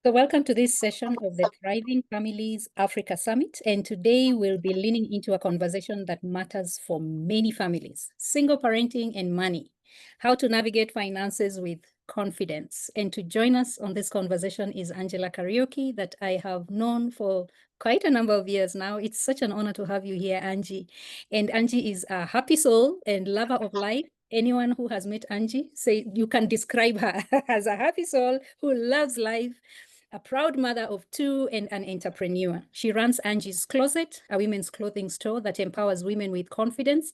So welcome to this session of the Thriving Families Africa Summit. And today we'll be leaning into a conversation that matters for many families: single parenting and money, how to navigate finances with confidence. And to join us on this conversation is Angela Kariuki, that I have known for quite a number of years now. It's such an honor to have you here, Angie. And Angie is a happy soul and lover of life. Anyone who has met Angie, say you can describe her as a happy soul who loves life, a proud mother of two, and an entrepreneur. She runs Angie's Closet, a women's clothing store that empowers women with confidence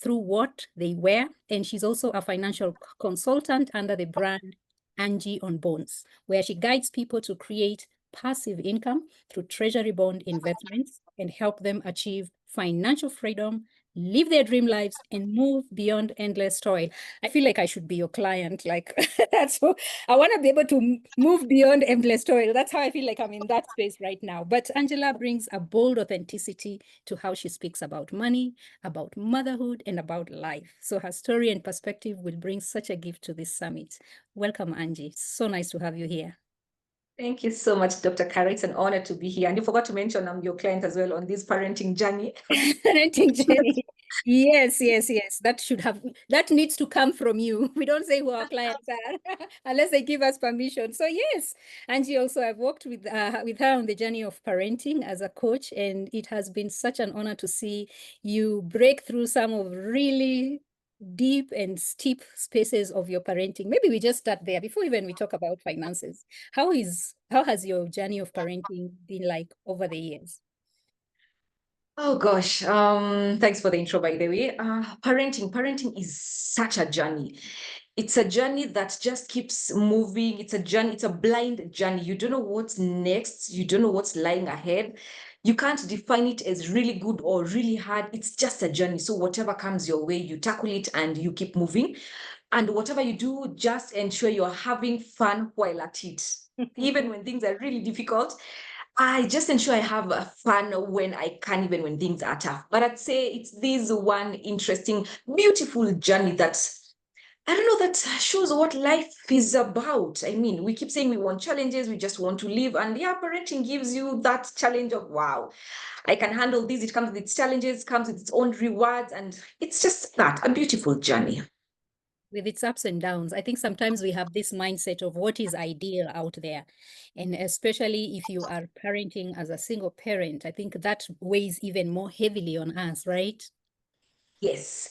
through what they wear. And she's also a financial consultant under the brand Angie on Bones, where she guides people to create passive income through treasury bond investments and help them achieve financial freedom, live their dream lives, and move beyond endless toil. I feel like I should be your client. Like that's what I want to be able to move beyond endless toil. That's how I feel like I'm in that space right now. But Angela brings a bold authenticity to how she speaks about money, about motherhood, and about life. So her story and perspective will bring such a gift to this summit. Welcome, Angie. So nice to have you here. Thank you so much, Dr. Kara. It's an honor to be here. And you forgot to mention I'm your client as well on this parenting journey. Parenting journey. Yes, yes, yes. That needs to come from you. We don't say who our clients are unless they give us permission. So yes, Angie, also I've worked with her on the journey of parenting as a coach, and it has been such an honor to see you break through some of really deep and steep spaces of your parenting. Maybe we just start there before even we talk about finances. How has your journey of parenting been like over the years? Oh gosh, thanks for the intro, by the way. Parenting is such a journey. It's a journey that just keeps moving. It's a journey, it's a blind journey. You don't know what's next, you don't know what's lying ahead. You can't define it as really good or really hard. It's just a journey. So whatever comes your way, you tackle it and you keep moving. And whatever you do, just ensure you're having fun while at it. Even when things are really difficult, I just ensure I have fun when I can, even when things are tough. But I'd say it's this one interesting, beautiful journey that I don't know, that shows what life is about. I mean, we keep saying we want challenges, we just want to live. And yeah, parenting gives you that challenge of, wow, I can handle this. It comes with its challenges, comes with its own rewards. And it's just that, a beautiful journey. With its ups and downs. I think sometimes we have this mindset of what is ideal out there. And especially if you are parenting as a single parent, I think that weighs even more heavily on us, right? Yes.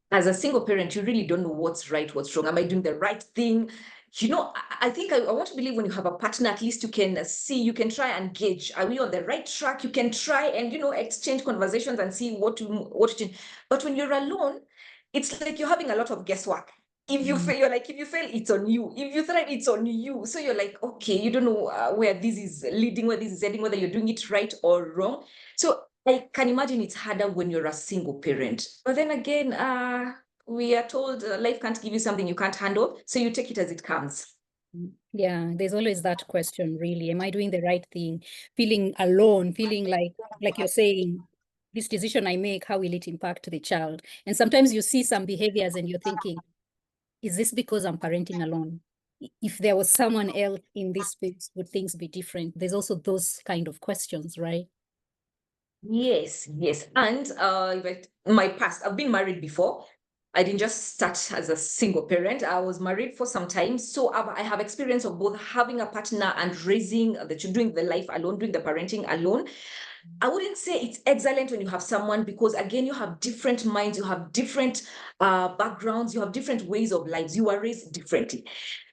As a single parent, you really don't know what's right, what's wrong. Am I doing the right thing? I think I want to believe when you have a partner, at least you can see, you can try and gauge, are we on the right track? You can try and, exchange conversations and see what to change. But when you're alone, it's like you're having a lot of guesswork. If you fail, you're like, if you fail, it's on you. If you thrive, it's on you. So you're like, okay, you don't know where this is leading, where this is heading, whether you're doing it right or wrong. So I can imagine it's harder when you're a single parent. But then again, we are told life can't give you something you can't handle. So you take it as it comes. Yeah, there's always that question, really. Am I doing the right thing? Feeling alone, feeling like you're saying, this decision I make, how will it impact the child? And sometimes you see some behaviors and you're thinking, is this because I'm parenting alone? If there was someone else in this space, would things be different? There's also those kind of questions, right? Yes, yes. And my past, I've been married before. I didn't just start as a single parent. I was married for some time. So I have experience of both having a partner and raising the children, doing the life alone, doing the parenting alone. I wouldn't say it's excellent when you have someone, because again, you have different minds, you have different backgrounds, you have different ways of lives. You are raised differently.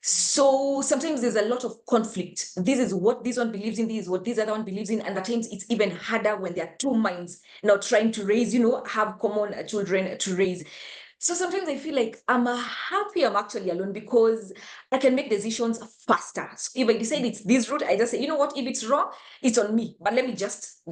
So sometimes there's a lot of conflict. This is what this one believes in, this is what this other one believes in. And at times it's even harder when there are two minds now trying to raise, have common children to raise. So sometimes I feel like I'm happy I'm actually alone, because I can make decisions faster. So if I decide it's this route, I just say, you know what, if it's wrong, it's on me, but let me just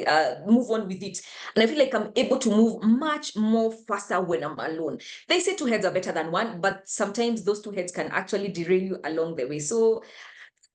move on with it. And I feel like I'm able to move much more faster when I'm alone. They say two heads are better than one, but sometimes those two heads can actually derail you along the way. So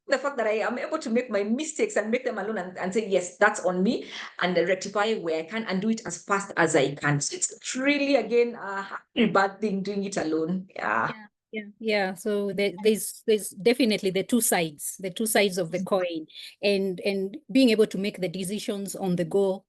the fact that I am able to make my mistakes and make them alone, and say, yes, that's on me, and rectify where I can and do it as fast as I can. So it's really, again, a very bad thing doing it alone. Yeah. Yeah. Yeah. So there's definitely the two sides of the coin, and being able to make the decisions on the go.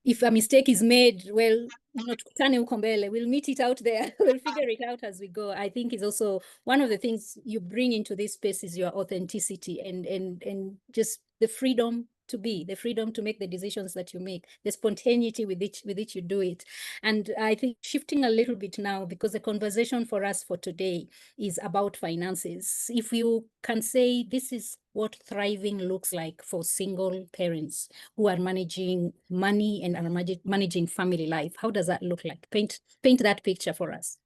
If a mistake is made, well, tukutane huko mbele, we'll meet it out there. We'll figure it out as we go. I think is also one of the things you bring into this space is your authenticity and just the freedom to be, the freedom to make the decisions that you make, the spontaneity with which you do it. And I think shifting a little bit now, because the conversation for us for today is about finances. If you can say this is what thriving looks like for single parents who are managing money and are managing family life, how does that look like? Paint that picture for us.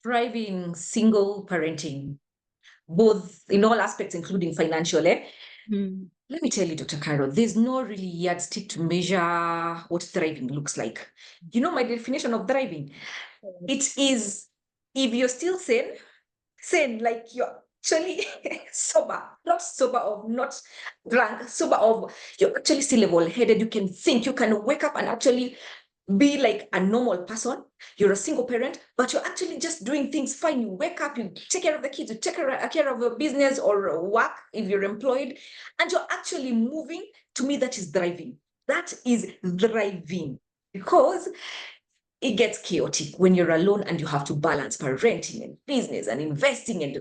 Thriving single parenting, both in all aspects, including financial. Let me tell you, Dr. Carol, there's no really yardstick to measure what thriving looks like. You know my definition of thriving? It is if you're still sane, like you're actually sober, not sober of not drunk, sober of you're actually still level-headed, you can think, you can wake up and actually be like a normal person. You're a single parent, but you're actually just doing things fine. You wake up, you take care of the kids, you take care of your business or work if you're employed, and you're actually moving. To me, that is thriving. That is thriving, because it gets chaotic when you're alone and you have to balance parenting and business and investing and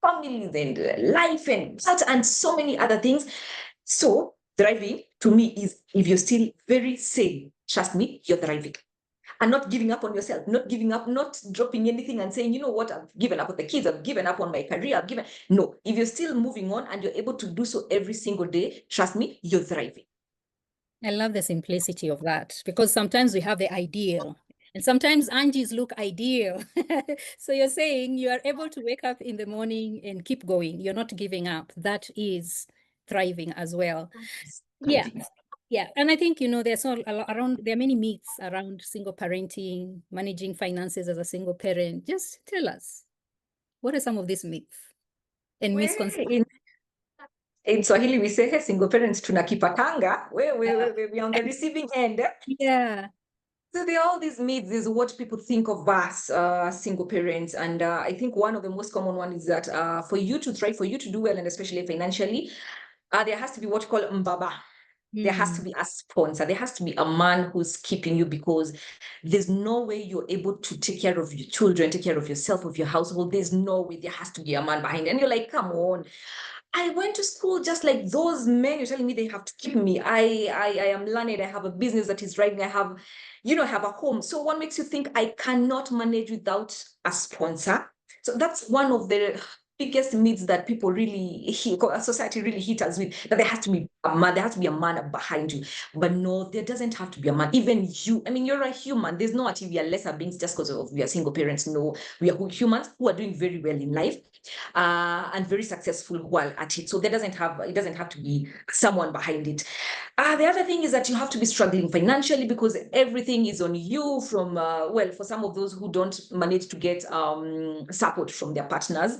families and life and that and so many other things. So thriving to me is if you're still very sane, trust me, you're thriving. And not giving up on yourself, not giving up, not dropping anything and saying, you know what, I've given up on the kids, I've given up on my career, No, if you're still moving on and you're able to do so every single day, trust me, you're thriving. I love the simplicity of that, because sometimes we have the ideal and sometimes Angie's look ideal. So you're saying you are able to wake up in the morning and keep going. You're not giving up. That is thriving as well. Yeah. Yeah. And I think, there's all around, there are many myths around single parenting, managing finances as a single parent. Just tell us, what are some of these myths and misconceptions? In Swahili, we say, hey, single parents tunakipatanga. We're on the receiving end. Yeah. So there are all these myths, is what people think of us, single parents. And I think one of the most common one is that for you to thrive, for you to do well, and especially financially, there has to be what you call mbaba. There has to be a sponsor. There has to be a man who's keeping you, because there's no way you're able to take care of your children, take care of yourself, of your household. There's no way. There has to be a man behind. And you're like, come on. I went to school just like those men. You're telling me they have to keep me. I am learned. I have a business that is driving. I have, I have a home. So what makes you think I cannot manage without a sponsor? So that's one of the biggest myths that people really society really hit us with, that there has to be a man, there has to be a man behind you. But no, there doesn't have to be a man. Even you, I mean, you're a human. There's no we are lesser beings just because of we are single parents. No, we are humans who are doing very well in life, and very successful while at it. So it doesn't have to be someone behind it. The other thing is that you have to be struggling financially, because everything is on you from, for some of those who don't manage to get support from their partners.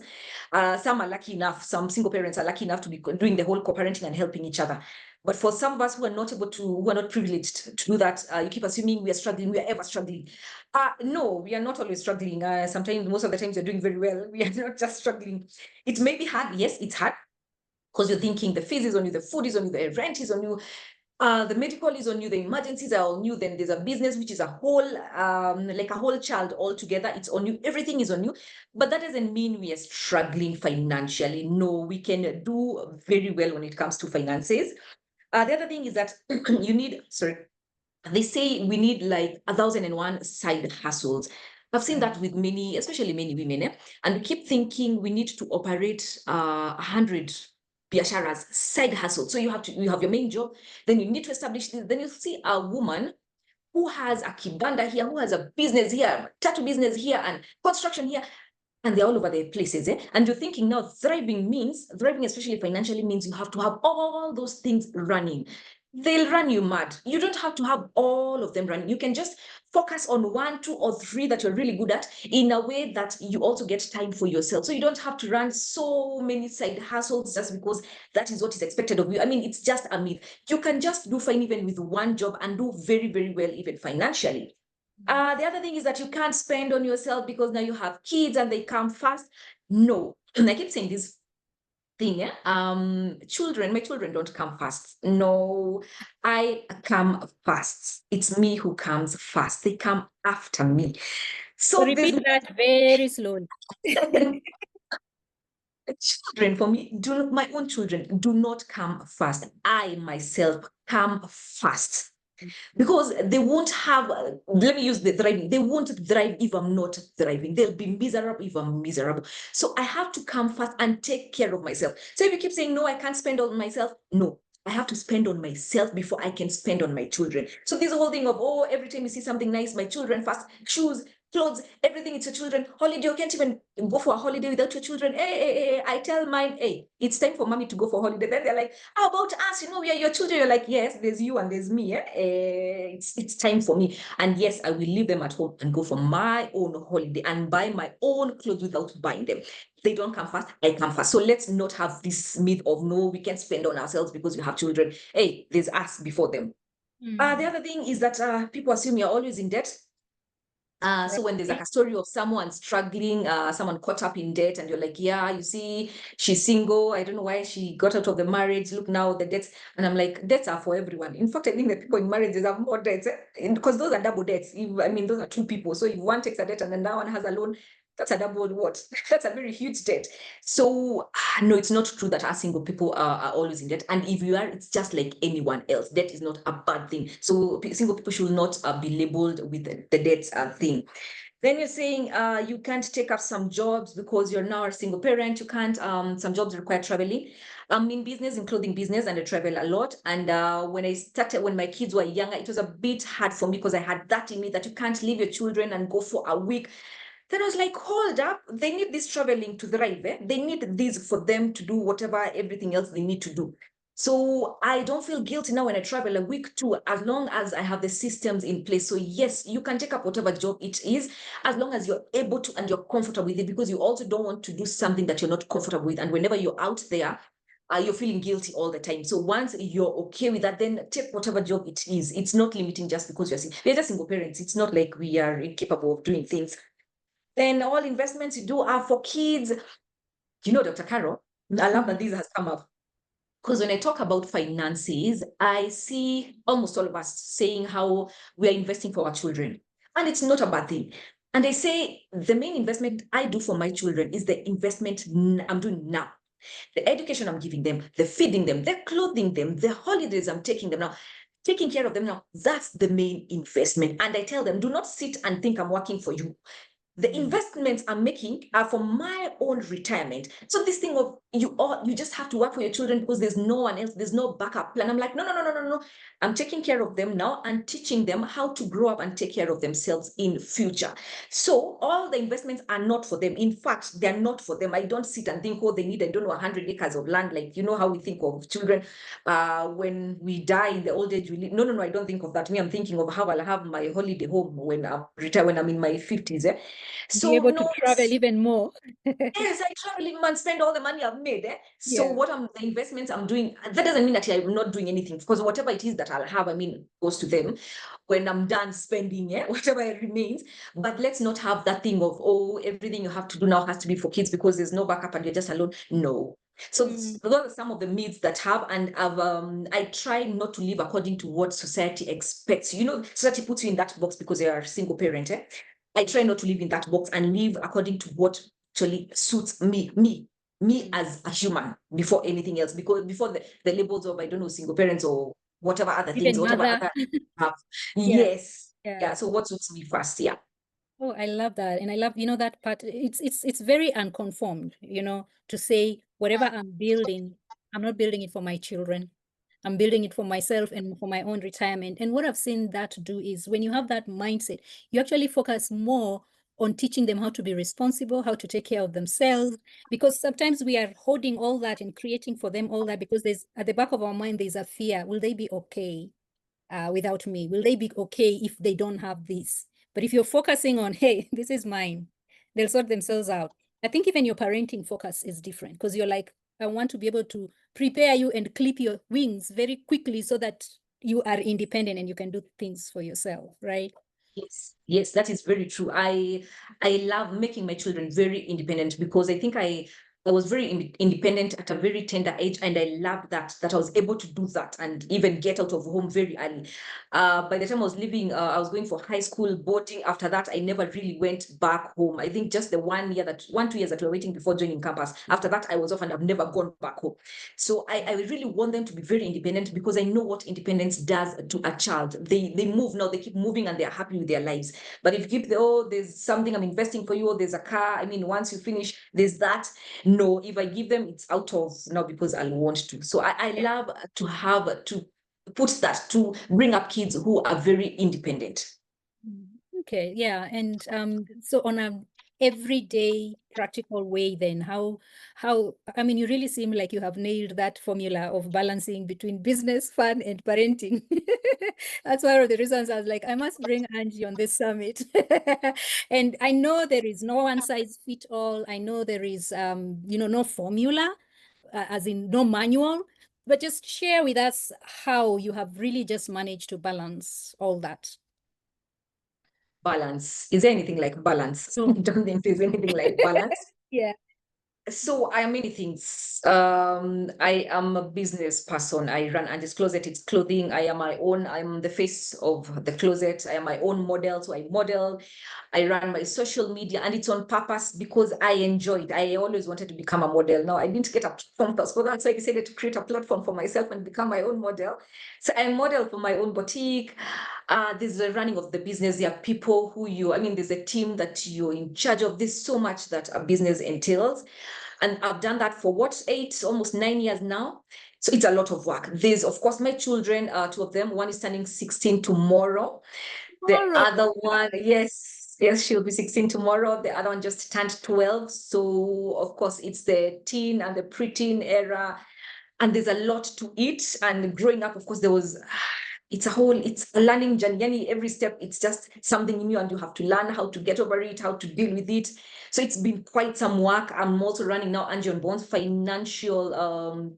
Some are lucky enough, some single parents are lucky enough to be doing the whole co-parenting and helping each other. But for some of us who are not privileged to do that, you keep assuming we are struggling, we are ever struggling. No, we are not always struggling. Sometimes, most of the times, you're doing very well. We are not just struggling. It may be hard. Yes, it's hard, because you're thinking the fees is on you, the food is on you, the rent is on you, the medical is on you, the emergencies are on you. Then there's a business, which is a whole, like a whole child altogether. It's on you. Everything is on you. But that doesn't mean we are struggling financially. No, we can do very well when it comes to finances. The other thing is that you need, they say we need like 1,001 side hustles. I've seen that with many, especially many women, and we keep thinking we need to operate 100 biasharas, side hustles. So you have your main job, then you need to establish this. Then you see a woman who has a kibanda here, who has a business here, tattoo business here, and construction here, and they're all over the places. And you're thinking now thriving, especially financially, means you have to have all those things running. They'll run you mad. You don't have to have all of them running. You can just focus on 1, 2, or 3 that you're really good at, in a way that you also get time for yourself. So you don't have to run so many side hustles just because that is what is expected of you. I mean, it's just a myth. You can just do fine even with one job and do very, very well, even financially. The other thing is that you can't spend on yourself because now you have kids and they come fast. No, and I keep saying this thing. My children don't come fast. No, I come fast. It's me who comes fast. They come after me. So So there's repeat that very slowly. children for me, my own children do not come fast. I myself come fast because they won't have, let me use the thriving, they won't thrive if I'm not thriving. They'll be miserable if I'm miserable. So I have to come fast and take care of myself. So if you keep saying, no, I can't spend on myself, no, I have to spend on myself before I can spend on my children. So this whole thing of, oh, every time you see something nice, my children fast, shoes, clothes, everything, it's your children. Holiday, you can't even go for a holiday without your children. Hey, I tell mine, hey, it's time for mommy to go for holiday. Then they're like, how about us? We are your children. You're like, yes, there's you and there's me. It's time for me. And yes, I will leave them at home and go for my own holiday and buy my own clothes without buying them. They don't come fast, I come fast. So let's not have this myth of, no, we can't spend on ourselves because you have children. Hey, there's us before them. The other thing is that people assume you're always in debt. So when there's like a story of someone struggling, someone caught up in debt, and you're like, yeah, you see, she's single. I don't know why she got out of the marriage. Look now, the debts. And I'm like, debts are for everyone. In fact, I think that people in marriages have more debts because those are double debts. Those are two people. So if one takes a debt and then that one has a loan, that's a double what? That's a very huge debt. So no, it's not true that our single people are always in debt. And if you are, it's just like anyone else. Debt is not a bad thing. So single people should not be labeled with the debts thing. Then you're saying you can't take up some jobs because you're now a single parent. You can't, some jobs require traveling. I'm in business, in clothing business, and I travel a lot. And when my kids were younger, it was a bit hard for me because I had that in me that you can't leave your children and go for a week. Then I was like, hold up, they need this traveling to thrive. They need this for them to do whatever, everything else they need to do. So I don't feel guilty now when I travel a week too, as long as I have the systems in place. So yes, you can take up whatever job it is, as long as you're able to and you're comfortable with it, because you also don't want to do something that you're not comfortable with. And whenever you're out there, you're feeling guilty all the time. So once you're okay with that, then take whatever job it is. It's not limiting just because we're just single parents. It's not like we are incapable of doing things. Then all investments you do are for kids. Dr. Carol, I love that this has come up. Because when I talk about finances, I see almost all of us saying how we are investing for our children. And it's not a bad thing. And I say the main investment I do for my children is the investment I'm doing now. The education I'm giving them, the feeding them, the clothing them, the holidays I'm taking them now, taking care of them now. That's the main investment. And I tell them, do not sit and think I'm working for you. The investments I'm making are for my own retirement. So this thing of you just have to work for your children because there's no one else, there's no backup plan. I'm like, no. I'm taking care of them now and teaching them how to grow up and take care of themselves in future. So all the investments are not for them. In fact, they're not for them. I don't sit and think, oh, they need, I don't know, 100 acres of land. Like, how we think of children when we die in the old age. No, I don't think of that. Me, I'm thinking of how I'll have my holiday home when I'm retired, when I'm in my 50s. Be So able to no, travel even more. yes, I travel even and spend all the money I've made. So Yeah. the investments I'm doing, that doesn't mean that I'm not doing anything, because whatever it is that I'll have, goes to them when I'm done spending, whatever remains. But let's not have that thing of, oh, everything you have to do now has to be for kids because there's no backup and you're just alone. No. So those are some of the myths that I try not to live according to what society expects. Society puts you in that box because you're a single parent. I try not to live in that box and live according to what actually suits me as a human before anything else, because before the labels of, I don't know, single parents or whatever other things, Even whatever mother. other have. Yeah. Yes. Yeah. Yeah. So what suits me first? Yeah. Oh, I love that. And I love, that part. It's very unconformed, to say whatever I'm building, I'm not building it for my children. I'm building it for myself and for my own retirement. And what I've seen that do is when you have that mindset, you actually focus more on teaching them how to be responsible, how to take care of themselves, because sometimes we are holding all that and creating for them all that because there's at the back of our mind, there's a fear. Will they be okay without me? Will they be okay if they don't have this? But if you're focusing on, hey, this is mine, they'll sort themselves out. I think even your parenting focus is different because you're like, I want to be able to prepare you and clip your wings very quickly so that you are independent and you can do things for yourself, right? Yes, that is very true. I love making my children very independent because I think I was very independent at a very tender age, and I love that I was able to do that and even get out of home very early. By the time I was leaving, I was going for high school boarding. After that, I never really went back home. I think just the 2 years that we were waiting before joining campus. After that, I was off and I've never gone back home. So I really want them to be very independent because I know what independence does to a child. They move now, they keep moving and they're happy with their lives. But if you keep there's something I'm investing for you, or there's a car, I mean, once you finish, there's that. No, if I give them, it's out of now because I want to. So I love to have to put that to bring up kids who are very independent. Okay, yeah. And so on a everyday practical way, then how I mean, you really seem like you have nailed that formula of balancing between business, fun, and parenting. That's one of the reasons I was like, I must bring Angie on this summit. And I know there is no one size fit all. I know there is no formula, as in no manual, but just share with us how you have really just managed to balance all that. Balance. Is there anything like balance? I don't think there's anything like balance. Yeah. So I am many things. I am a business person. I run Angie's Closet. It's clothing. I'm the face of the closet. I am my own model. So I model. I run my social media, and it's on purpose because I enjoy it. I always wanted to become a model. Now I didn't get a platform first, so that's why I decided to create a platform for myself and become my own model. So I model for my own boutique. There's the running of the business. There are people there's a team that you're in charge of. There's so much that a business entails. And I've done that for almost 9 years now. So it's a lot of work. There's, of course, my children, two of them. One is turning 16 tomorrow. The other one, yes, she'll be 16 tomorrow. The other one just turned 12. So, of course, it's the teen and the preteen era. And there's a lot to it. And growing up, of course, it's a learning journey. Every step, it's just something new, and you have to learn how to get over it, how to deal with it. So it's been quite some work. I'm also running now Angie on Bonds financial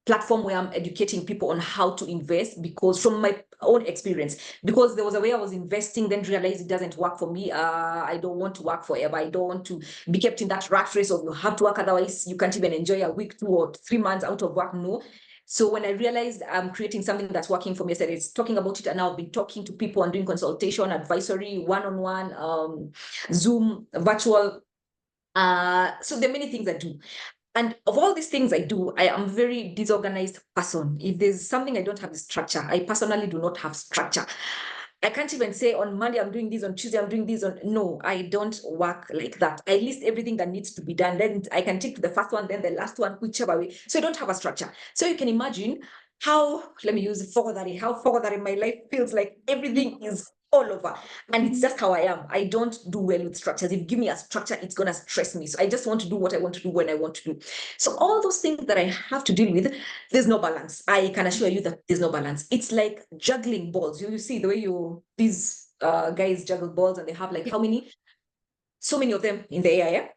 platform where I'm educating people on how to invest, because from my own experience, because there was a way I was investing, then realized it doesn't work for me. I don't want to work forever. I don't want to be kept in that rat race of you have to work, otherwise you can't even enjoy a week, 2 or 3 months out of work. No. So when I realized I'm creating something that's working for me, I started talking about it, and now I've been talking to people and doing consultation, advisory, one-on-one, Zoom, virtual. So there are many things I do. And of all these things I do, I am a very disorganized person. If there's something I don't have the structure, I personally do not have structure. I can't even say on Monday I'm doing this, on Tuesday I'm doing this. No, I don't work like that. I list everything that needs to be done. Then I can take to the first one, then the last one, whichever way. So I don't have a structure. So you can imagine let me use how forwarding my life feels like everything is all over. And it's just how I am. I don't do well with structures. If you give me a structure, it's going to stress me. So I just want to do what I want to do when I want to do. So all those things that I have to deal with, there's no balance. I can assure you that there's no balance. It's like juggling balls. You see the way these guys juggle balls, and they have like how many? So many of them in the air. Yeah?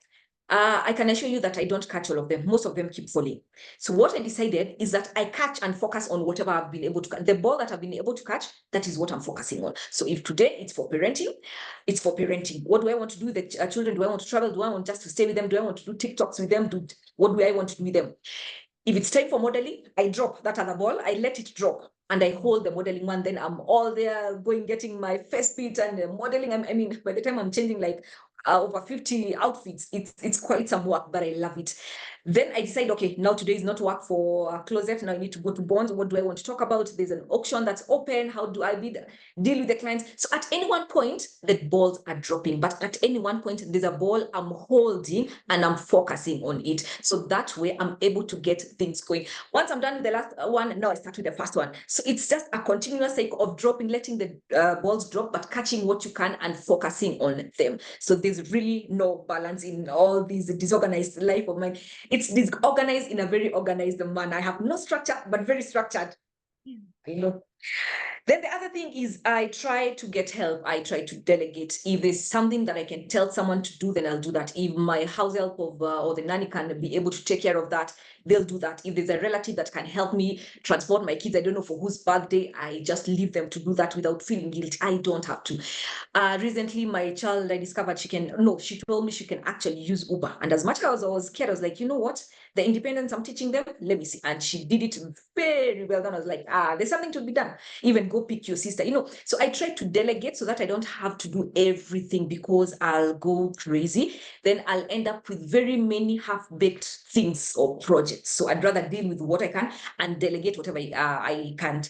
I can assure you that I don't catch all of them. Most of them keep falling. So what I decided is that I catch and focus on whatever I've been able to catch. The ball that I've been able to catch, that is what I'm focusing on. So if today it's for parenting, it's for parenting. What do I want to do with the children? Do I want to travel? Do I want just to stay with them? Do I want to do TikToks with them? What do I want to do with them? If it's time for modeling, I drop that other ball. I let it drop, and I hold the modeling one. Then I'm all there getting my first beat and modeling. I mean, by the time I'm changing like over 50 outfits, it's quite some work, but I love it. Then I decide, okay, now today is not work for a closet. Now I need to go to bonds. What do I want to talk about? There's an auction that's open. How do I deal with the clients? So at any one point, the balls are dropping, but at any one point, there's a ball I'm holding and I'm focusing on it. So that way I'm able to get things going. Once I'm done with the last one, now I start with the first one. So it's just a continuous cycle of dropping, letting the balls drop, but catching what you can and focusing on them. So there's really no balance in all these disorganized life of mine. It's disorganized in a very organized manner. I have no structure, but very structured. you know. Then the other thing is I try to get help. I try to delegate. If there's something that I can tell someone to do, then I'll do that. If my house help or the nanny can be able to take care of that, they'll do that. If there's a relative that can help me transport my kids, I don't know for whose birthday, I just leave them to do that without feeling guilty. I don't have to. Recently, my child, I discovered she told me she can actually use Uber. And as much as I was scared, I was like, you know what? The independence I'm teaching them, let me see. And she did it very well done. I was like, there's something to be done. Even go pick your sister, So I try to delegate so that I don't have to do everything because I'll go crazy. Then I'll end up with very many half-baked things or projects. So I'd rather deal with what I can and delegate whatever I can't.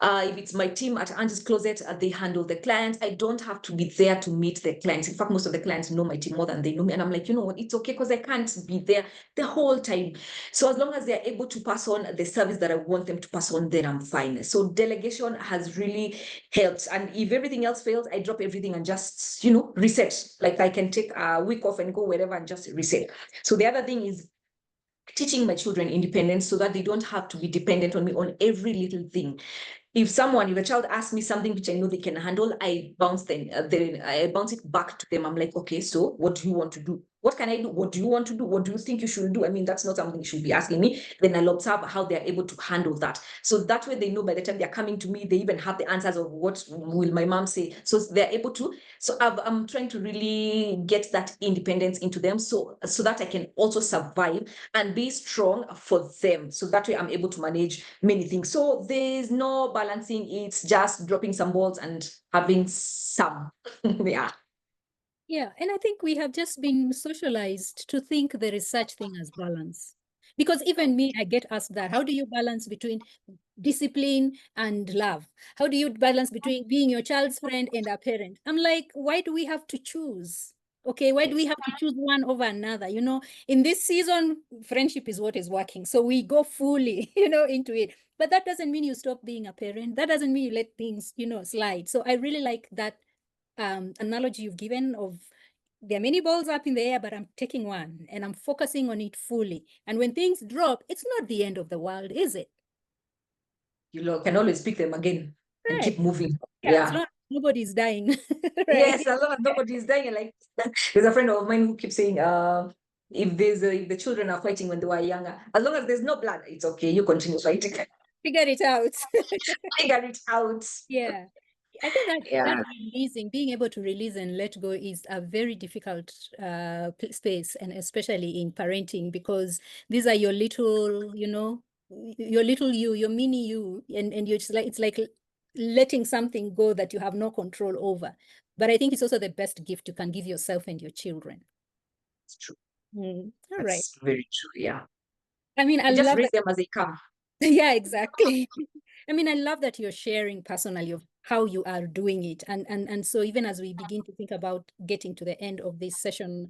If it's my team at Angie's Closet, they handle the clients. I don't have to be there to meet the clients. In fact, most of the clients know my team more than they know me. And I'm like, you know what, it's okay because I can't be there the whole time. So as long as they're able to pass on the service that I want them to pass on, then I'm fine. So delegation has really helped. And if everything else fails, I drop everything and just, reset. Like I can take a week off and go wherever and just reset. So the other thing is teaching my children independence so that they don't have to be dependent on me on every little thing. If a child asks me something which I know they can handle, I bounce it back to them. I'm like, okay, so what do you want to do? What can I do? What do you want to do? What do you think you should do? I mean, that's not something you should be asking me. Then I'll observe how they're able to handle that. So that way they know by the time they're coming to me, they even have the answers of what will my mom say. So they're able to. So I'm trying to really get that independence into them so that I can also survive and be strong for them. So that way I'm able to manage many things. So there's no balancing. It's just dropping some balls and having some. Yeah. Yeah, and I think we have just been socialized to think there is such thing as balance. Because even me, I get asked that. How do you balance between discipline and love? How do you balance between being your child's friend and a parent? I'm like, why do we have to choose? Okay, why do we have to choose one over another? In this season, friendship is what is working. So we go fully, into it. But that doesn't mean you stop being a parent. That doesn't mean you let things, slide. So I really like that analogy you've given of there are many balls up in the air, but I'm taking one and I'm focusing on it fully. And when things drop, it's not the end of the world, is it? You can always pick them again and Right. keep moving. Yeah, as Yeah. long as nobody's dying. Right. Yes, as long as nobody is dying. Like there's a friend of mine who keeps saying, if the children are fighting when they were younger, as long as there's no blood, it's okay. You continue fighting. Figure it out. Figure it out. Yeah. I think that Yeah. releasing, being able to release and let go is a very difficult space, and especially in parenting, because these are your little, your little you, your mini you, and it's like letting something go that you have no control over. But I think it's also the best gift you can give yourself and your children. It's true. All right. That's very true. Yeah. I mean, I You just love raise that. them as they come. Yeah, exactly. I mean, I love that you're sharing personally of how you are doing it. And so even as we begin to think about getting to the end of this session,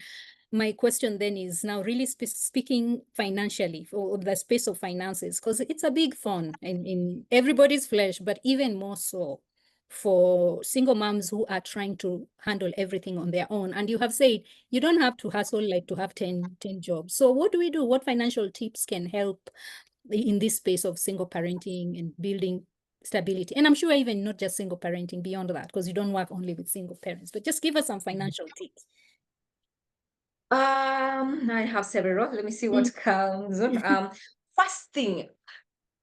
my question then is now really speaking financially or the space of finances, because it's a big thorn in everybody's flesh, but even more so for single moms who are trying to handle everything on their own. And you have said you don't have to hustle like to have 10 jobs. So what do we do? What financial tips can help in this space of single parenting and building stability? And I'm sure even not just single parenting, beyond that, because you don't work only with single parents, but just give us some financial tips. I have several. Let me see what comes on. First thing,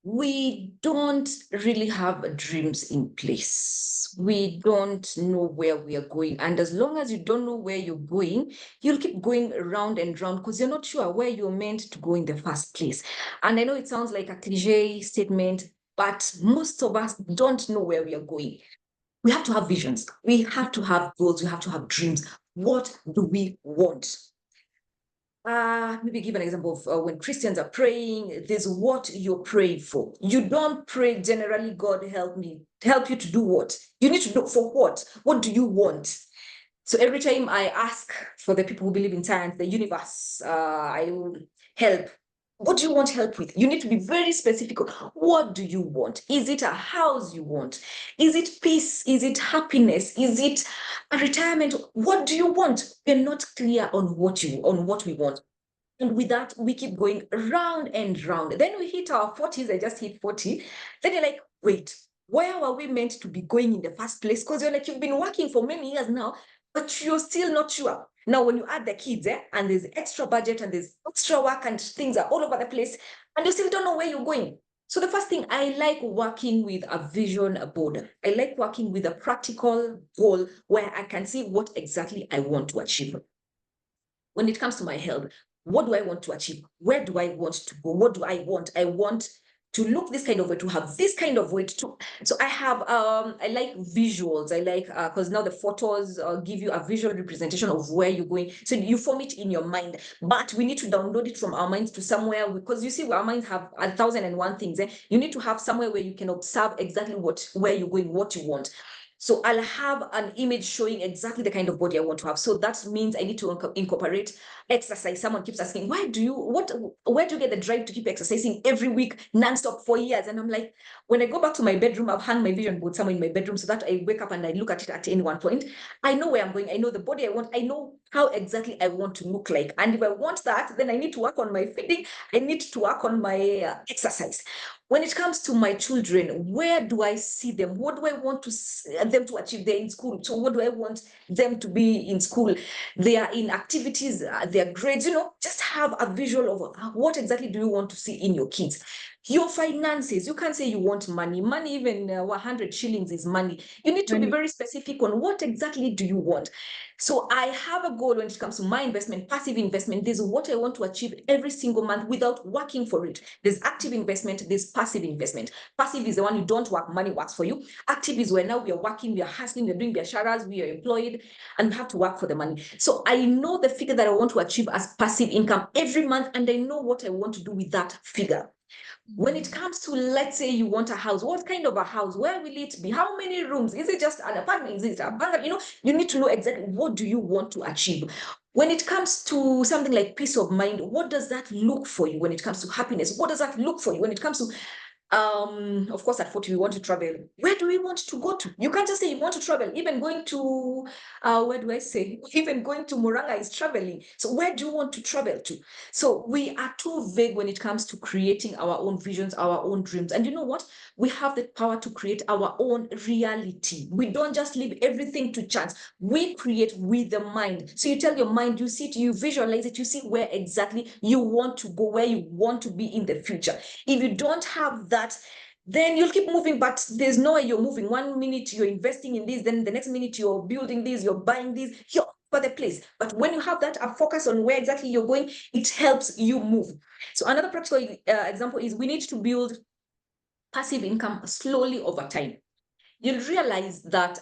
we don't really have dreams in place. We don't know where we are going. And as long as you don't know where you're going, you'll keep going round and round because you're not sure where you're meant to go in the first place. And I know it sounds like a cliche statement, but most of us don't know where we are going. We have to have visions. We have to have goals. We have to have dreams. What do we want? Maybe give an example of when Christians are praying, there's what you're praying for. You don't pray generally, God help me, help you to do what? You need to know for what? What do you want? So every time I ask for the people who believe in science, the universe, I will help. What do you want help with? You need to be very specific. What do you want? Is it a house you want? Is it peace? Is it happiness? Is it a retirement? What do you want? We're not clear on what we want. And with that, we keep going round and round. Then we hit our 40s. I just hit 40. Then you're like, wait, where were we meant to be going in the first place? Because you're like, you've been working for many years now, but you're still not sure. Now, when you add the kids, and there's extra budget and there's extra work and things are all over the place, and you still don't know where you're going. So the first thing, I like working with a vision board. I like working with a practical goal where I can see what exactly I want to achieve. When it comes to my health, what do I want to achieve? Where do I want to go? What do I want? I want to look this kind of way, to have this kind of weight too. So I have I like visuals. I like because now the photos give you a visual representation of where you're going. So you form it in your mind, but we need to download it from our minds to somewhere, because you see our minds have 1,001 things. You need to have somewhere where you can observe exactly where you're going, what you want. So I'll have an image showing exactly the kind of body I want to have. So that means I need to incorporate exercise. Someone keeps asking, where do you get the drive to keep exercising every week, nonstop for years? And I'm like, when I go back to my bedroom, I've hung my vision board somewhere in my bedroom so that I wake up and I look at it at any one point. I know where I'm going. I know the body I want. I know how exactly I want to look like. And if I want that, then I need to work on my feeding. I need to work on my exercise. When it comes to my children, where do I see them? What do I want them to achieve? They're in school. So what do I want them to be in school? They are in activities, their grades, just have a visual of what exactly do you want to see in your kids. Your finances, you can't say you want money. Money, even 100 shillings is money. You need to be very specific on what exactly do you want. So I have a goal when it comes to my investment, passive investment. This is what I want to achieve every single month without working for it. There's active investment, there's passive investment. Passive is the one you don't work, money works for you. Active is where now we are working, we are hustling, we are doing biasharas, we are employed, and we have to work for the money. So I know the figure that I want to achieve as passive income every month, and I know what I want to do with that figure. When it comes to, let's say you want a house, what kind of a house? Where will it be? How many rooms? Is it just an apartment? Is it a bungalow? You need to know exactly what do you want to achieve. When it comes to something like peace of mind, what does that look for you? When it comes to happiness, what does that look for you? When it comes to of course, at 40, we want to travel. Where do we want to go to? You can't just say you want to travel. Even going to, where do I say? Even going to Muranga is traveling. So where do you want to travel to? So we are too vague when it comes to creating our own visions, our own dreams. And you know what? We have the power to create our own reality. We don't just leave everything to chance. We create with the mind. So you tell your mind, you see it, you visualize it, you see where exactly you want to go, where you want to be in the future. If you don't have that, then you'll keep moving, but there's no way you're moving. 1 minute you're investing in this, then the next minute you're building this, you're buying this, you're over the place. But when you have that, a focus on where exactly you're going, it helps you move. So another practical example is we need to build passive income slowly over time. You'll realize that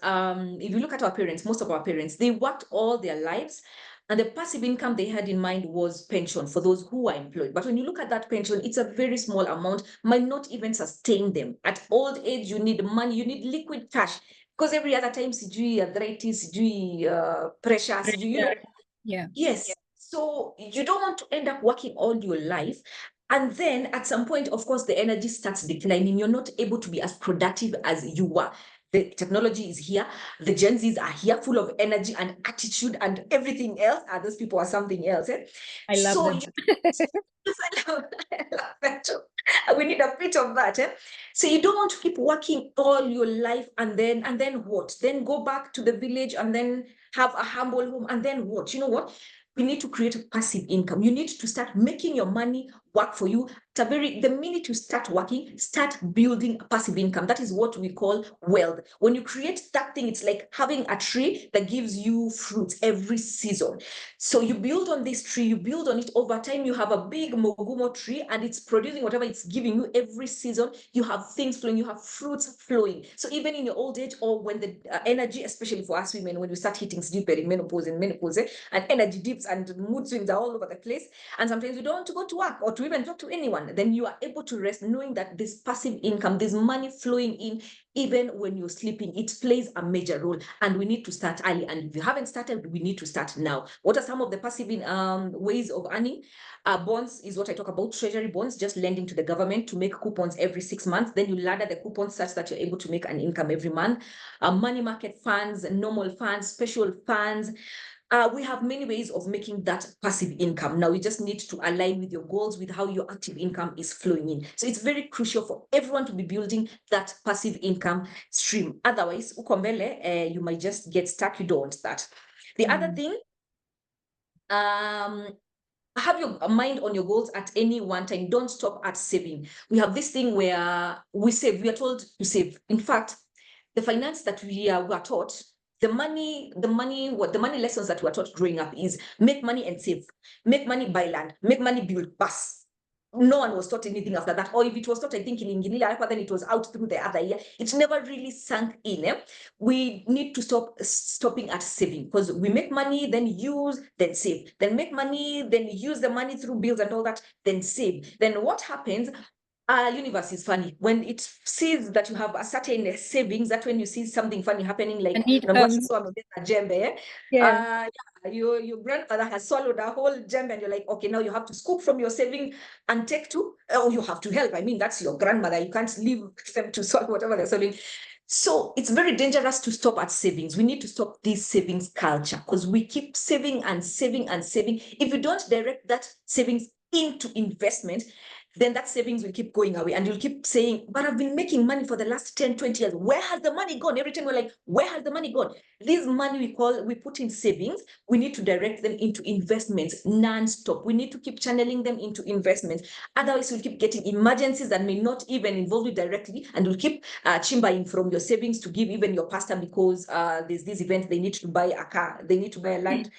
if you look at our parents, most of our parents, they worked all their lives, and the passive income they had in mind was pension for those who are employed. But when you look at that pension, it's a very small amount, might not even sustain them. At old age, you need money, you need liquid cash, because every other time, sijui arthritis, sijui pressure, sijui, Yeah. Yes. So you don't want to end up working all your life. And then at some point, of course, the energy starts declining. You're not able to be as productive as you were. The technology is here. The Gen Zs are here, full of energy and attitude and everything else. Those people are something else. I love So them. I love that too. We need a bit of that. So you don't want to keep working all your life and then what? Then go back to the village and then have a humble home and then what? You know what? We need to create a passive income. You need to start making your money work for you. The minute you start working, start building a passive income. That is what we call wealth. When you create that thing, it's like having a tree that gives you fruits every season. So you build on this tree, you build on it over time. You have a big mogumo tree and it's producing whatever it's giving you every season. You have things flowing, you have fruits flowing. So even in your old age, or when the energy, especially for us women, when we start hitting perimenopause and menopause, and energy dips and mood swings are all over the place, and sometimes you don't want to go to work or to even talk to anyone, then you are able to rest knowing that this passive income, this money flowing in, even when you're sleeping, it plays a major role. And we need to start early. And if you haven't started, we need to start now. What are some of the passive ways of earning? Bonds is what I talk about. Treasury bonds, just lending to the government to make coupons every 6 months. Then you ladder the coupons such that you're able to make an income every month. Money market funds, normal funds, special funds. We have many ways of making that passive income. Now, you just need to align with your goals, with how your active income is flowing in. So it's very crucial for everyone to be building that passive income stream. Otherwise, ukombele, you might just get stuck. You don't want that. The other thing, have your mind on your goals at any one time. Don't stop at saving. We have this thing where we save. We are told to save. In fact, the finance that we were taught, the money lessons that we were taught growing up is make money and save, make money, buy land, make money, build bus. No one was taught anything after that. Or if it was taught, I think in Ingilila, then it was out through the other year. It never really sunk in. We need to stopping at saving, because we make money, then use, then save, then make money, then use the money through bills and all that, then save. Then what happens? Our universe is funny. When it sees that you have a certain savings, that's when you see something funny happening, like your grandfather has swallowed a whole gem, and you're like, okay, now you have to scoop from your saving and take to, or you have to help. I mean, that's your grandmother. You can't leave them to swallow whatever they're swallowing. So it's very dangerous to stop at savings. We need to stop this savings culture, because we keep saving and saving and saving. If you don't direct that savings into investment, then that savings will keep going away, and you'll keep saying, but I've been making money for the last 10, 20 years. Where has the money gone? Every time we're like, where has the money gone? This money we put in savings, we need to direct them into investments non-stop. We need to keep channeling them into investments. Otherwise, we'll keep getting emergencies that may not even involve you directly, and we'll keep chimbaying from your savings to give even your pastor, because there's this event, they need to buy a car, they need to buy a land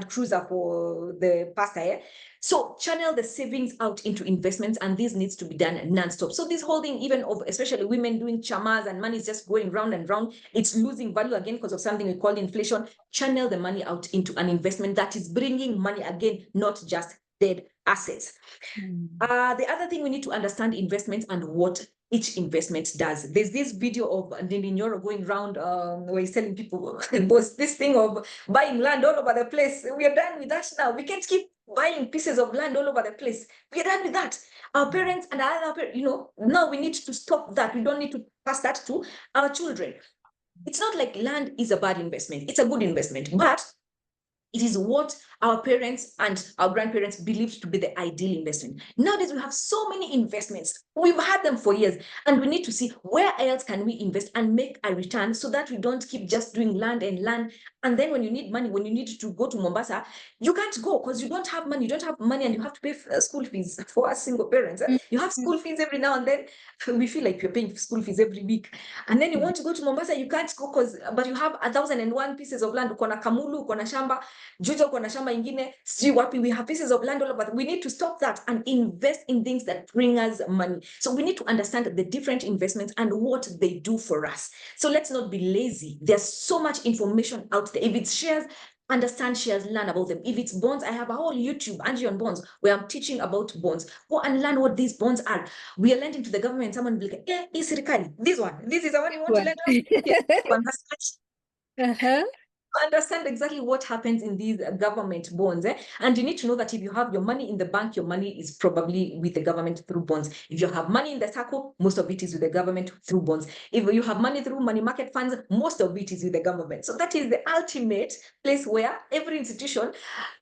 cruiser for the pastor. So channel the savings out into investments, and this needs to be done non-stop. So this whole thing, even of especially women doing chamas and money is just going round and round, it's losing value again because of something we call inflation. Channel the money out into an investment that is bringing money again, not just dead assets. The other thing, we need to understand investments and what each investment does. There's this video of Nyoro going around where he's telling people this thing of buying land all over the place. We are done with that now. We can't keep buying pieces of land all over the place. We are done with that. Our parents and other parents, now we need to stop that. We don't need to pass that to our children. It's not like land is a bad investment. It's a good investment, but it is what our parents and our grandparents believed to be the ideal investment. Nowadays, we have so many investments. We've had them for years, and we need to see where else can we invest and make a return, so that we don't keep just doing land and land. And then when you need money, when you need to go to Mombasa, you can't go because you don't have money. You don't have money, and you have to pay school fees for us single parents. You have school fees every now and then. We feel like you're paying school fees every week. And then you want to go to Mombasa, you can't go but you have 1,001 pieces of land. Uko na Kamulu, uko na shamba, Juja uko na shamba ingine, sijui wapi. We have pieces of land all over. We need to stop that and invest in things that bring us money. So we need to understand the different investments and what they do for us. So let's not be lazy. There's so much information out there. If it's shares, understand shares, learn about them. If it's bonds, I have a whole YouTube, Angie on bonds, where I'm teaching about bonds. Go and learn what these bonds are. We are lending to the government. Someone will be like, this is the one you want to lend us? Yes, understand exactly what happens in these government bonds. And you need to know that if you have your money in the bank, your money is probably with the government through bonds. If you have money in the circle, most of it is with the government through bonds. If you have money through money market funds, most of it is with the government. So that is the ultimate place where every institution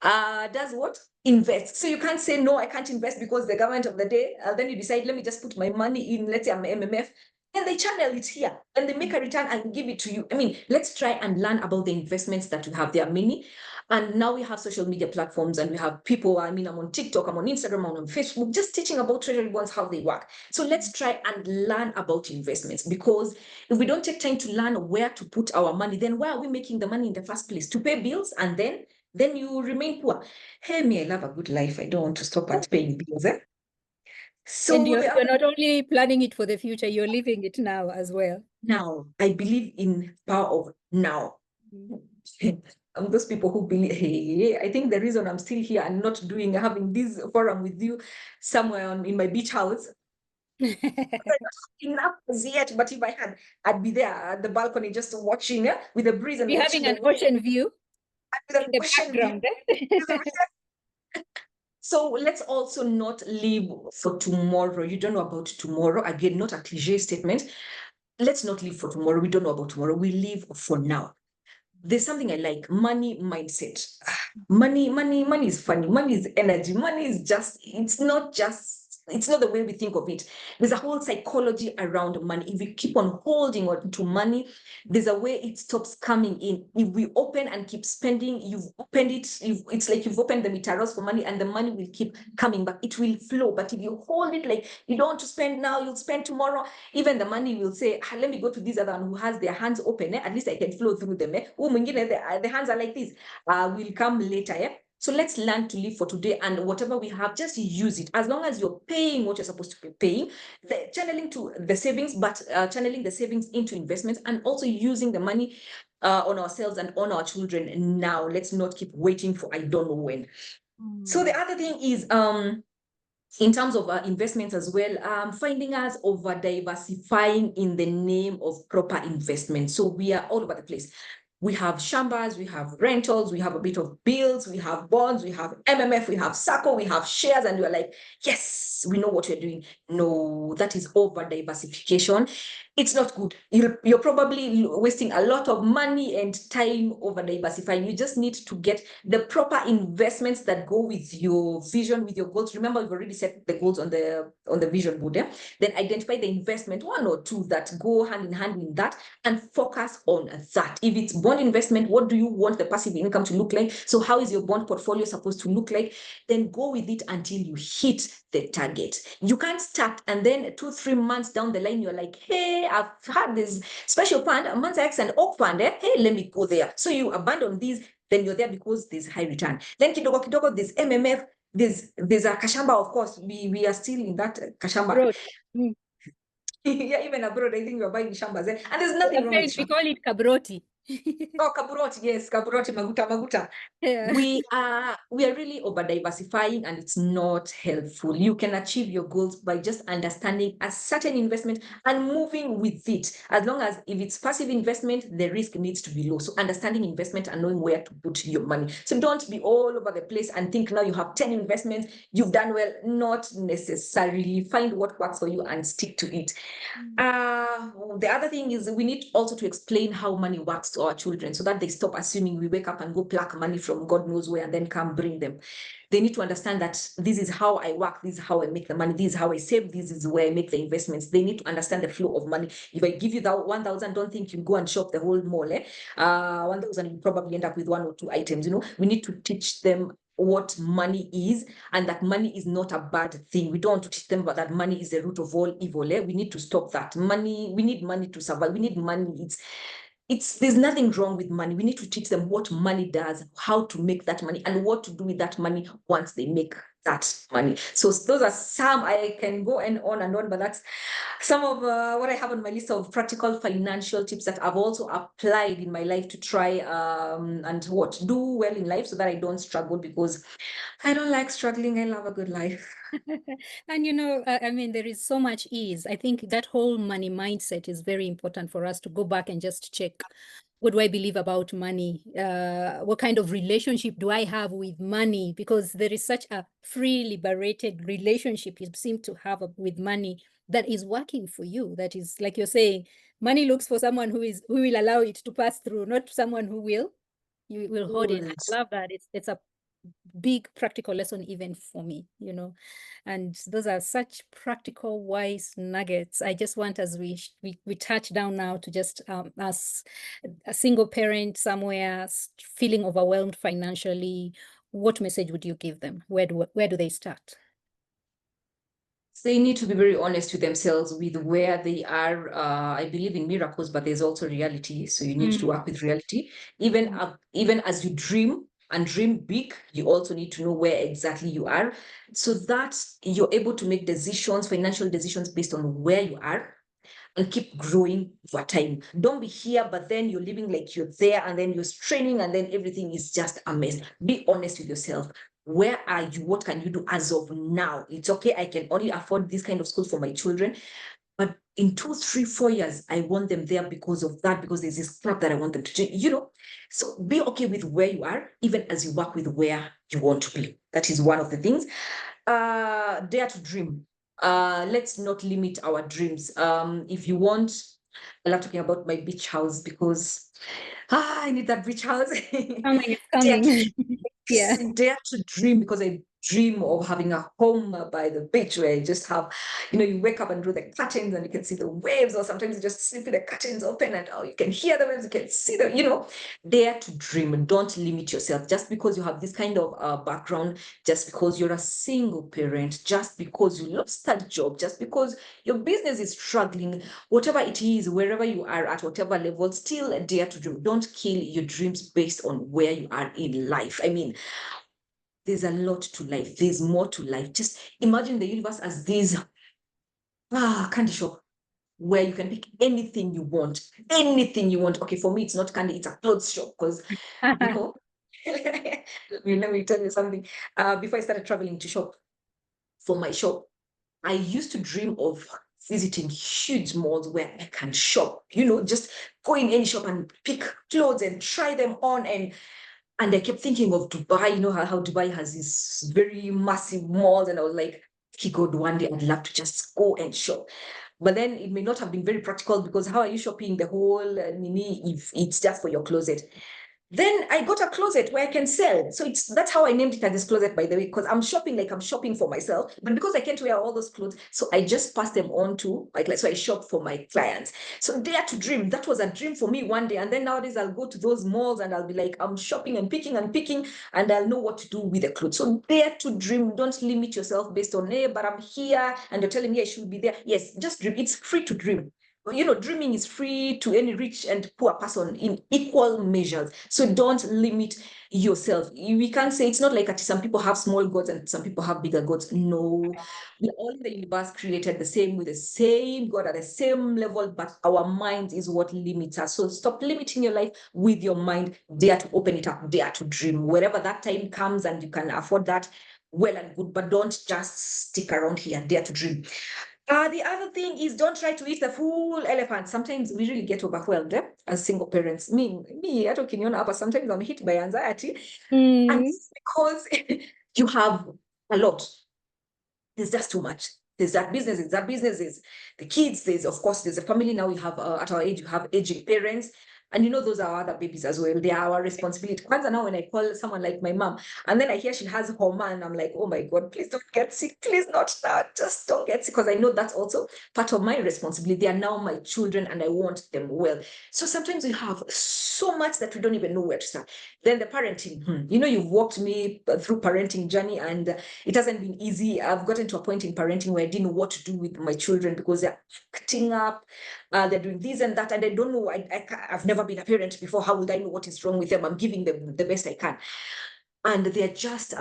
does what? Invest. So you can't say, no, I can't invest because the government of the day, then you decide, let me just put my money in, let's say, MMF, and they channel it here, and they make a return and give it to you. I mean, let's try and learn about the investments that we have. There are many. And now we have social media platforms, and we have people, I'm on TikTok, I'm on Instagram, I'm on Facebook, just teaching about treasury bonds, how they work. So let's try and learn about investments, because if we don't take time to learn where to put our money, then why are we making the money in the first place? To pay bills, and then you remain poor. Hey, I love a good life. I don't want to stop at paying bills. So and you're not only planning it for the future, you're living it now as well. Now, I believe in power of now. I'm those people who believe, hey, I think the reason I'm still here and not having this forum with you somewhere in my beach house, I don't have enough as yet, but if I had, I'd be there at the balcony just watching with the breeze and be having an ocean view in the background. So let's also not live for tomorrow. You don't know about tomorrow. Again, not a cliche statement. Let's not live for tomorrow. We don't know about tomorrow. We live for now. there's something I like, money mindset. Money is funny. Money is energy. Money is just, it's not the way we think of it. There's a whole psychology around money. If we keep on holding on to money, there's a way it stops coming in. If we open and keep spending, you've opened it, it's like you've opened the mitaros for money, and the money will keep coming back. It will flow. But if you hold it like you don't want to spend now, you'll spend tomorrow, even the money will say, let me go to this other one who has their hands open. At least I can flow through them. The hands are like this. Will come later. So let's learn to live for today, and whatever we have, just use it. As long as you're paying what you're supposed to be paying, channeling to the savings, but channeling the savings into investments, and also using the money on ourselves and on our children now. Let's not keep waiting for I don't know when. So the other thing is in terms of investments as well, finding us over diversifying in the name of proper investment. So we are all over the place. We have shambas, we have rentals, we have a bit of bills, we have bonds, we have MMF, we have SACCO, we have shares, and you're like, yes, we know what you're doing. No, that is over diversification. It's not good. You're probably wasting a lot of money and time over diversifying. You just need to get the proper investments that go with your vision, with your goals. Remember, you've already set the goals on the vision board. Then identify the investment, one or two that go hand in hand with that, and focus on that. If it's bond investment, what do you want the passive income to look like? So how is your bond portfolio supposed to look like? Then go with it until you hit the target. You can't start and then 2-3 months down the line, you're like, hey, I've had this special fund, a month X and oak fund. Hey, let me go there. So you abandon these, then you're there because there's high return. Then kidogo, there's MMF, there's a kashamba, of course. We are still in that kashamba. Yeah, even abroad, I think we're buying shambas. And there's nothing wrong with We call it kabroti. Oh, kaburoti, yes, kaburoti, maguta. Yeah. We are really over diversifying, and it's not helpful. You can achieve your goals by just understanding a certain investment and moving with it. As long as if it's passive investment, the risk needs to be low. So understanding investment and knowing where to put your money. So don't be all over the place and think now you have 10 investments, you've done well. Not necessarily. Find what works for you and stick to it. The other thing is we need also to explain how money works to our children so that they stop assuming we wake up and go pluck money from God knows where and then come bring them. They need to understand that this is how I work, this is how I make the money, this is how I save, this is where I make the investments. They need to understand the flow of money. If I give you that 1,000, don't think you go and shop the whole mall. 1,000, you probably end up with 1 or 2 items. We need to teach them what money is, and that money is not a bad thing. We don't want to teach them about that money is the root of all evil. We need to stop that. Money, we need money to survive. We need money. There's nothing wrong with money. We need to teach them what money does, how to make that money, and what to do with that money once they make that money. So those are some. I can go on and on, but that's some of what I have on my list of practical financial tips that I've also applied in my life to try and do well in life so that I don't struggle, because I don't like struggling. I love a good life. And I mean, there is so much ease. I think that whole money mindset is very important for us to go back and just check, what do I believe about money? What kind of relationship do I have with money? Because there is such a free, liberated relationship you seem to have with money that is working for you. That is, like you're saying, money looks for someone who will allow it to pass through, not someone who will hold it. I love that. It's a big practical lesson even for me, and those are such practical, wise nuggets. I just want, as we touch down now, to just as a single parent somewhere feeling overwhelmed financially, what message would you give them? Where do they start? They need to be very honest with themselves with where they are. I believe in miracles, but there's also reality. So you need to work with reality. Even as you dream and dream big, you also need to know where exactly you are, so that you're able to make decisions, financial decisions, based on where you are, and keep growing over time. Don't be here, but then you're living like you're there, and then you're straining, and then everything is just a mess. Be honest with yourself. Where are you? What can you do as of now? It's okay, I can only afford this kind of school for my children, but in 2, 3, 4 years, I want them there because of that, because there's this crap that I want them to do, So be okay with where you are, even as you work with where you want to be. That is one of the things. Dare to dream. Let's not limit our dreams. If you want, I love talking about my beach house, because I need that beach house. Coming, it's Dare to coming. Yeah. dare to dream, because I dream of having a home by the beach where I just have, you wake up and do the curtains and you can see the waves, or sometimes you just sleep with the curtains open and you can hear the waves, you can see dare to dream, and don't limit yourself just because you have this kind of background, just because you're a single parent, just because you lost that job, just because your business is struggling, whatever it is, wherever you are at whatever level, still dare to dream. Don't kill your dreams based on where you are in life. I mean, there's a lot to life. There's more to life. Just imagine the universe as this candy shop where you can pick anything you want. Anything you want. Okay, for me, it's not candy, it's a clothes shop, because, you know, let me tell you something. Before I started traveling to shop for my shop, I used to dream of visiting huge malls where I can shop, just go in any shop and pick clothes and try them on. And I kept thinking of Dubai, how Dubai has these very massive malls. And I was like, God, one day I'd love to just go and shop. But then it may not have been very practical, because how are you shopping the whole mini if it's just for your closet? Then I got a closet where I can sell. So that's how I named it as this closet, by the way, because I'm shopping like I'm shopping for myself. But because I can't wear all those clothes, so I just pass them on to so I shop for my clients. So dare to dream. That was a dream for me one day. And then nowadays I'll go to those malls and I'll be like, I'm shopping and picking, and I'll know what to do with the clothes. So dare to dream. Don't limit yourself based on, hey, but I'm here and you're telling me I should be there. Yes, just dream. It's free to dream. Dreaming is free to any rich and poor person in equal measures. So don't limit yourself. We can't say, it's not like some people have small gods and some people have bigger gods. No, we're all in the universe created the same, with the same God at the same level, but our mind is what limits us. So stop limiting your life with your mind. Dare to open it up, dare to dream. Wherever that time comes and you can afford that, well and good, but don't just stick around here. Dare to dream. The other thing is, don't try to eat the full elephant. Sometimes we really get overwhelmed as single parents. Me, at Okiniona, but sometimes I'm hit by anxiety. And because you have a lot, there's just too much. There's that business, there's the kids, of course, there's a family. Now we have, at our age, you have aging parents. And those are our other babies as well. They are our responsibility. Kwanza now, when I call someone like my mom, and then I hear she has homa, and I'm like, oh my God, please don't get sick. Please not now. Just don't get sick. Because I know that's also part of my responsibility. They are now my children and I want them well. So sometimes we have so much that we don't even know where to start. Then the parenting, you've walked me through parenting journey, and it hasn't been easy. I've gotten to a point in parenting where I didn't know what to do with my children, because they're acting up. They're doing this and that, and I don't know. I've never been a parent before. How would I know what is wrong with them? I'm giving them the best I can. And they're just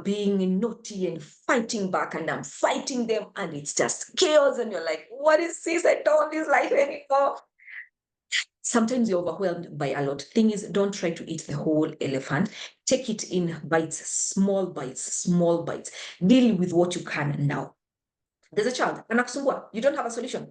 being naughty and fighting back, and I'm fighting them, and it's just chaos. And you're like, what is this? I don't want this life anymore. Sometimes you're overwhelmed by a lot. Thing is, don't try to eat the whole elephant. Take it in bites, small bites, small bites. Deal with what you can now. There's a child, anakusumbua. You don't have a solution.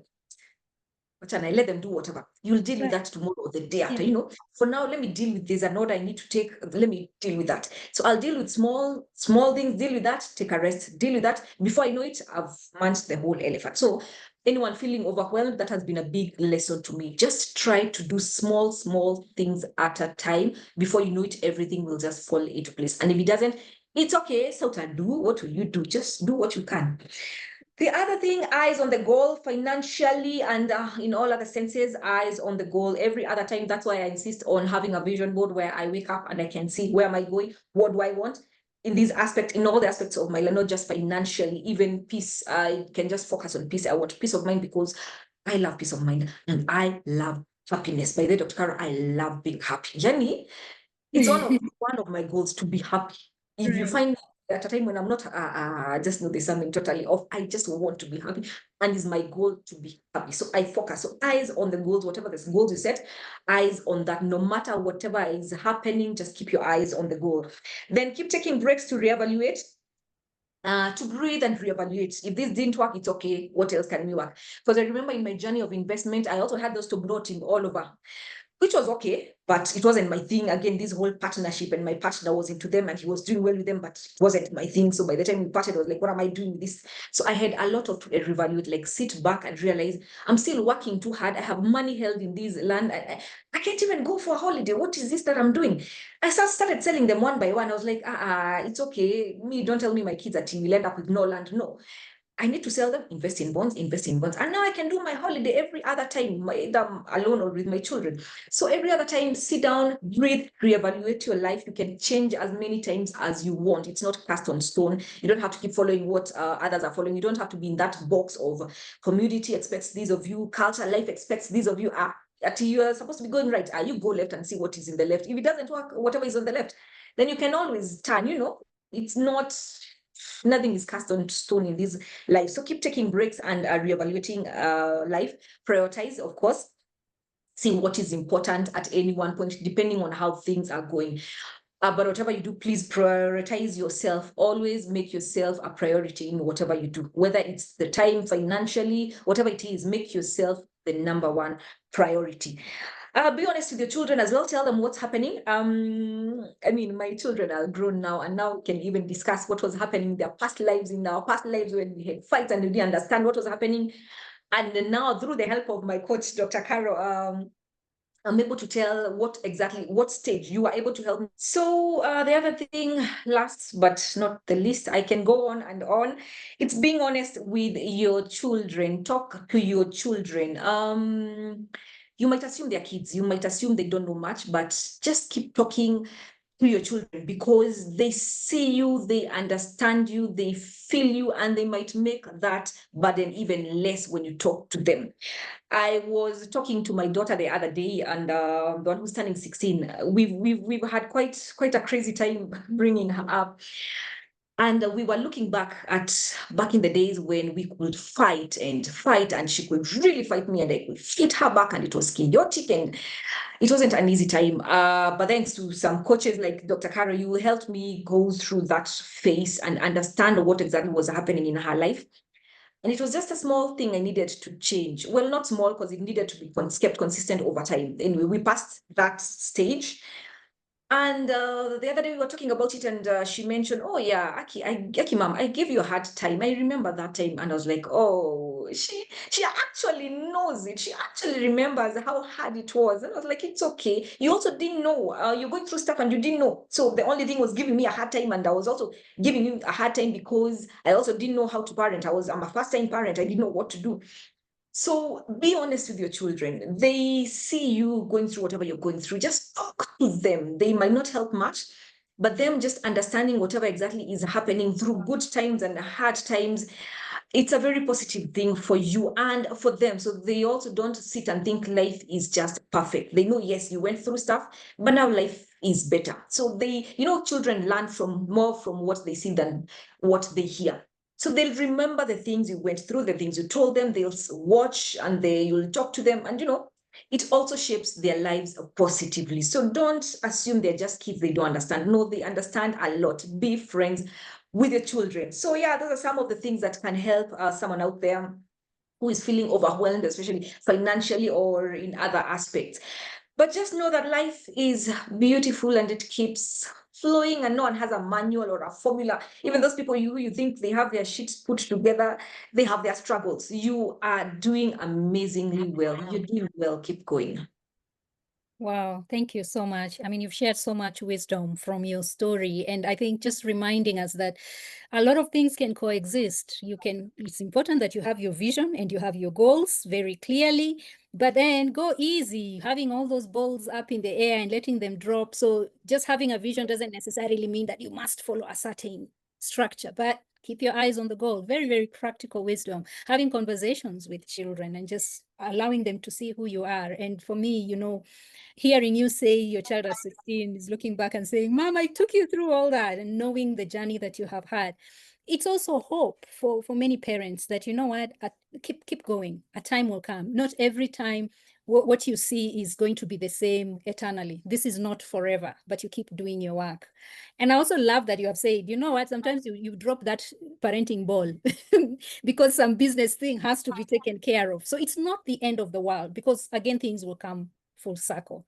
And I let them do whatever. You'll deal with that tomorrow or the day after. For now, let me deal with this. An order I need to take. Let me deal with that. So I'll deal with small things. Deal with that. Take a rest. Deal with that. Before I know it, I've managed the whole elephant. So anyone feeling overwhelmed, that has been a big lesson to me. Just try to do small things at a time. Before you know it, everything will just fall into place. And if it doesn't, it's okay. So to do, what will you do? Just do what you can. The other thing, eyes on the goal financially and in all other senses, eyes on the goal every other time. That's why I insist on having a vision board where I wake up and I can see, where am I going? What do I want? In these aspects, in all the aspects of my life, not just financially, even peace. I can just focus on peace. I want peace of mind because I love peace of mind and I love happiness. By the way, Dr. Kara, I love being happy. Jenny, it's one of my goals to be happy. If you find at a time when I'm not, I just know there's something totally off. I just want to be happy, and it's my goal to be happy. So I focus. So eyes on the goals, whatever the goals you set, eyes on that. No matter whatever is happening, just keep your eyes on the goal. Then keep taking breaks to reevaluate. To breathe and reevaluate. If this didn't work, it's okay. What else can we work? Because I remember in my journey of investment, I also had those stop noting all over. which was okay, but it wasn't my thing. Again, this whole partnership, and my partner was into them and he was doing well with them, but it wasn't my thing. So by the time we parted, I was like, what am I doing with this? So I had a lot of to reevaluate, like sit back and realize I'm still working too hard. I have money held in this land. I can't even go for a holiday. What is this that I'm doing? I started selling them one by one. I was like, it's okay. Me, don't tell me my kids that you will end up with no land. No, I need to sell them, invest in bonds, invest in bonds. And now I can do my holiday every other time, either I'm alone or with my children. So every other time, sit down, breathe, reevaluate your life. You can change as many times as you want. It's not cast on stone. You don't have to keep following what others are following. You don't have to be in that box of community expects this of you, culture, life expects this of you. You are supposed to be going right. You go left and see what is in the left. If it doesn't work, whatever is on the left, then you can always turn, it's not, nothing is cast on stone in this life. So keep taking breaks and reevaluating life. Prioritize, of course. See what is important at any one point, depending on how things are going. But whatever you do, please prioritize yourself. Always make yourself a priority in whatever you do, whether it's the time, financially, whatever it is, make yourself the number one priority. Be honest with your children as well. Tell them what's happening. I mean, my children are grown now, and now we can even discuss what was happening in their past lives, in our past lives when we had fights and we didn't understand what was happening. And now, through the help of my coach, Dr. Caro, I'm able to tell what stage you are able to help me. So the other thing, last but not the least, I can go on and on. It's being honest with your children. Talk to your children. You might assume they're kids. You might assume they don't know much, but just keep talking to your children because they see you, they understand you, they feel you, and they might make that burden even less when you talk to them. I was talking to my daughter the other day, and the one who's turning 16. We've had quite a crazy time bringing her up. And we were looking back in the days when we could fight, and she could really fight me, and I could hit her back, and it was chaotic, and it wasn't an easy time. But thanks to some coaches like Dr. Caro, you helped me go through that phase and understand what exactly was happening in her life. And it was just a small thing I needed to change. Well, not small, because it needed to be kept consistent over time. Anyway, we passed that stage. And the other day we were talking about it, and she mentioned, "Oh yeah, Aki, mom, I gave you a hard time. I remember that time." And I was like, "Oh, she actually knows it. She actually remembers how hard it was." And I was like, "It's okay. You also didn't know. You're going through stuff and you didn't know. So the only thing was giving me a hard time, and I was also giving you a hard time because I also didn't know how to parent. I'm a first-time parent. I didn't know what to do." So be honest with your children. They see you going through whatever you're going through. Just talk to them. They might not help much, but them just understanding whatever exactly is happening through good times and hard times, it's a very positive thing for you and for them. So they also don't sit and think life is just perfect. They know, yes, you went through stuff, but now life is better. So children learn more from what they see than what they hear. So they'll remember the things you went through, the things you told them, they'll watch and you'll talk to them. And, it also shapes their lives positively. So don't assume they're just kids they don't understand. No, they understand a lot. Be friends with your children. So yeah, those are some of the things that can help someone out there who is feeling overwhelmed, especially financially or in other aspects. But just know that life is beautiful and it keeps flowing, and no one has a manual or a formula. Even those people who you think they have their shit put together, they have their struggles. You are doing amazingly well. You're doing well. Keep going. Wow, thank you so much. I mean, you've shared so much wisdom from your story. And I think just reminding us that a lot of things can coexist. It's important that you have your vision and you have your goals very clearly, but then go easy, having all those balls up in the air and letting them drop. So just having a vision doesn't necessarily mean that you must follow a certain structure, but keep your eyes on the goal. Very, very practical wisdom. Having conversations with children and just allowing them to see who you are. And for me, hearing you say your child at 16 is looking back and saying, Mom, I took you through all that, and knowing the journey that you have had. It's also hope for many parents that, what, keep going. A time will come. Not every time what you see is going to be the same eternally. This is not forever, but you keep doing your work. And I also love that you have said, you know what, sometimes you drop that parenting ball because some business thing has to be taken care of. So it's not the end of the world, because again, things will come full circle.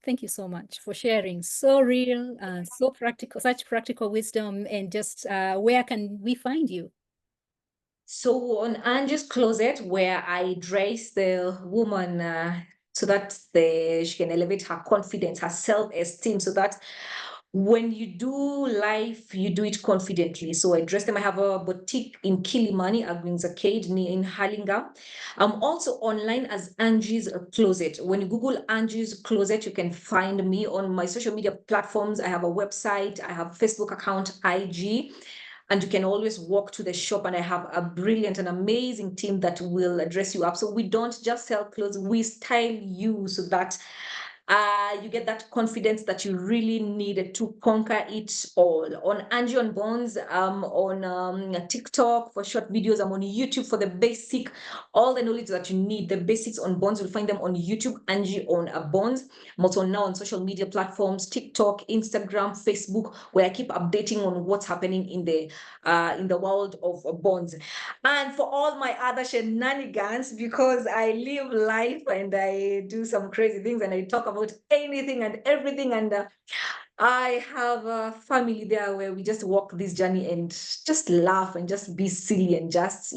Thank you so much for sharing. So real, so practical, such practical wisdom. And just where can we find you? So on Angie's Closet, where I dress the woman so that she can elevate her confidence, her self-esteem, so that when you do life, you do it confidently. So I dress them. I have a boutique in Kilimani, Agwins Arcade, in Halinga. I'm also online as Angie's Closet. When you Google Angie's Closet, you can find me on my social media platforms. I have a website, I have Facebook account, IG, and you can always walk to the shop, and I have a brilliant and amazing team that will dress you up. So we don't just sell clothes, we style you so that you get that confidence that you really need to conquer it all. On Angie on Bones, on TikTok for short videos. I'm on YouTube for the basic, all the knowledge that you need. The basics on Bones, you'll find them on YouTube, Angie on Bones. I'm also now on social media platforms, TikTok, Instagram, Facebook, where I keep updating on what's happening in the world of Bones. And for all my other shenanigans, because I live life and I do some crazy things and I talk about anything and everything, and I have a family there where we just walk this journey and just laugh and just be silly and just,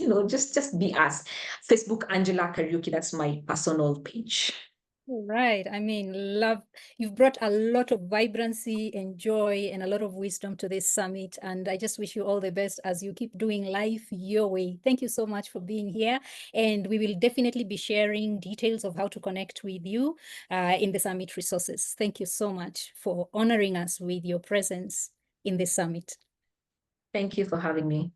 just be us. Facebook Angela Kariuki, that's my personal page. Right. I mean, love, you've brought a lot of vibrancy and joy and a lot of wisdom to this summit. And I just wish you all the best as you keep doing life your way. Thank you so much for being here. And we will definitely be sharing details of how to connect with you in the summit resources. Thank you so much for honoring us with your presence in the summit. Thank you for having me.